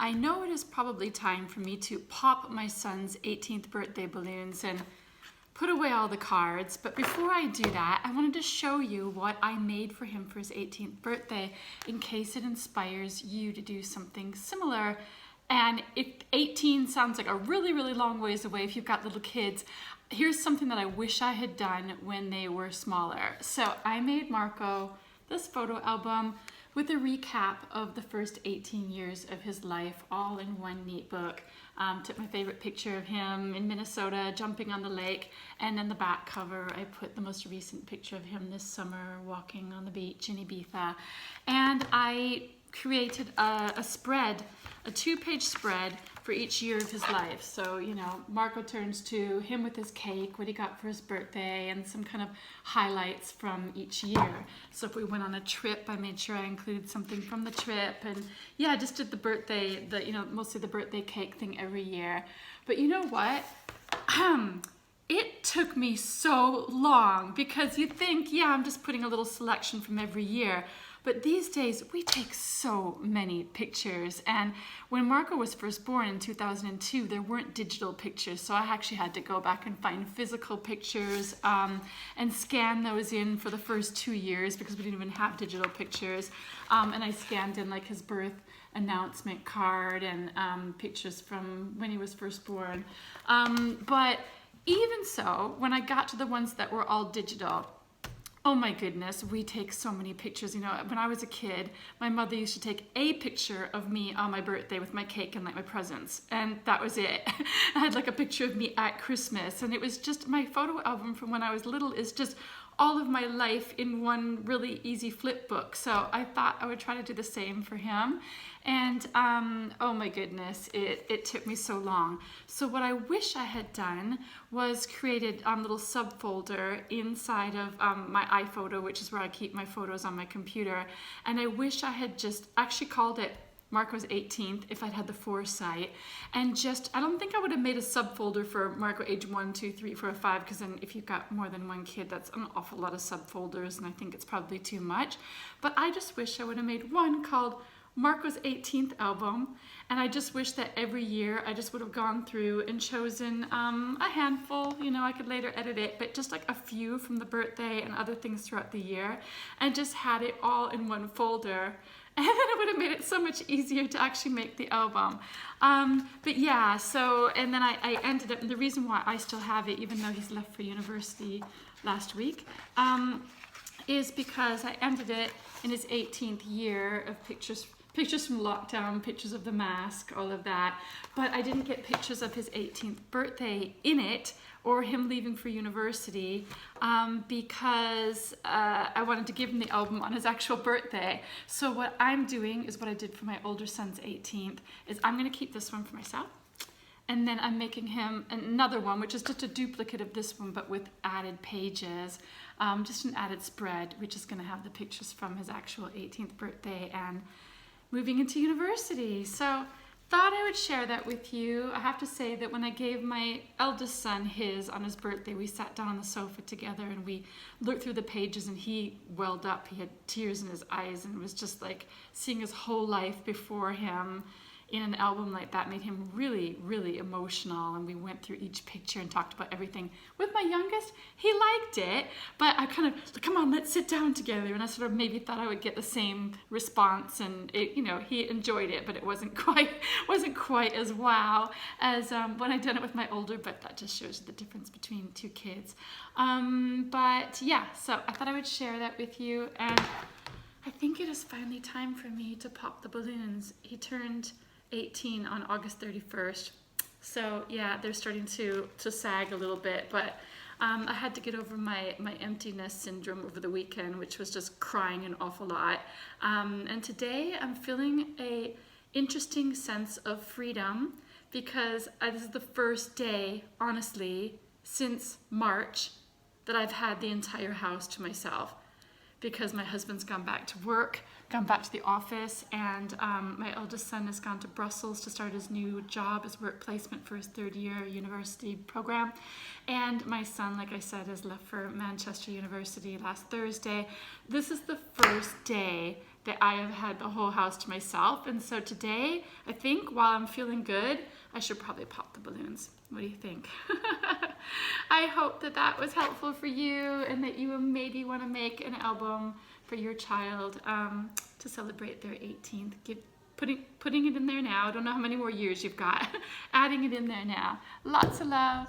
I know it is probably time for me to pop my son's 18th birthday balloons and put away all the cards, but before I do that, I wanted to show you what I made for him for his 18th birthday in case it inspires you to do something similar. And if 18 sounds like a really, really long ways away if you've got little kids, here's something that I wish I had done when they were smaller. So I made Marco this photo album with a recap of the first 18 years of his life, all in one neat book. Took my favorite picture of him in Minnesota jumping on the lake, and in the back cover I put the most recent picture of him this summer walking on the beach in Ibiza. And I created a spread, a 2-page spread for each year of his life. So, you know, Marco turns to, him with his cake, what he got for his birthday, and some kind of highlights from each year. So if we went on a trip, I made sure I included something from the trip. And yeah, I just did the birthday, mostly the birthday cake thing every year. But you know what? It took me so long, because you think, yeah, I'm just putting a little selection from every year. But these days, we take so many pictures. And when Marco was first born in 2002, there weren't digital pictures. So I actually had to go back and find physical pictures and scan those in for the first 2 years, because we didn't even have digital pictures. And I scanned in like his birth announcement card and pictures from when he was first born. But even so, when I got to the ones that were all digital, oh my goodness, we take so many pictures. You know, when I was a kid, my mother used to take a picture of me on my birthday with my cake and like my presents, and that was it. I had like a picture of me at Christmas, and it was just, my photo album from when I was little is just all of my life in one really easy flip book. So I thought I would try to do the same for him. And oh my goodness, it took me so long. So what I wish I had done was created a little subfolder inside of my iPhoto, which is where I keep my photos on my computer. And I wish I had just actually called it Marco's 18th if I'd had the foresight, and just, I don't think I would have made a subfolder for Marco age 1, 2, 3, 4, 5, because then if you've got more than one kid, that's an awful lot of subfolders, and I think it's probably too much. But I just wish I would have made one called Marco's 18th album, and I just wish that every year I just would have gone through and chosen a handful, you know, I could later edit it, but just like a few from the birthday and other things throughout the year, and just had it all in one folder. And then it would have made it so much easier to actually make the album. But yeah, so, and then I ended up, and the reason why I still have it, even though he's left for university last week, is because I ended it in his 18th year of pictures from lockdown, pictures of the mask, all of that. But I didn't get pictures of his 18th birthday in it, or him leaving for university, because I wanted to give him the album on his actual birthday. So what I'm doing is what I did for my older son's 18th, is I'm gonna keep this one for myself. And then I'm making him another one, which is just a duplicate of this one, but with added pages, just an added spread, which is gonna have the pictures from his actual 18th birthday and moving into university. So thought I would share that with you. I have to say that when I gave my eldest son his on his birthday, we sat down on the sofa together and we looked through the pages, and he welled up. He had tears in his eyes, and it was just like seeing his whole life before him in an album like that made him really, really emotional. And we went through each picture and talked about everything. With my youngest, he liked it, but I kind of, come on, let's sit down together. And I sort of maybe thought I would get the same response, and it, you know, he enjoyed it, but it wasn't quite as wow as when I did it with my older. But that just shows the difference between two kids. But yeah, so I thought I would share that with you, and I think it is finally time for me to pop the balloons. He turned 18 on August 31st. So yeah, they're starting to sag a little bit, but I had to get over my emptiness syndrome over the weekend, which was just crying an awful lot. And today I'm feeling a interesting sense of freedom, because this is the first day, honestly, since March that I've had the entire house to myself, because my husband's gone back to work, gone back to the office, and my eldest son has gone to Brussels to start his new job, his work placement for his third year university program. And my son, like I said, has left for Manchester University last Thursday. This is the first day that I have had the whole house to myself. And so today, I think while I'm feeling good, I should probably pop the balloons. What do you think? I hope that that was helpful for you and that you maybe want to make an album for your child to celebrate their 18th. Putting it in there now. I don't know how many more years you've got. Adding it in there now. Lots of love.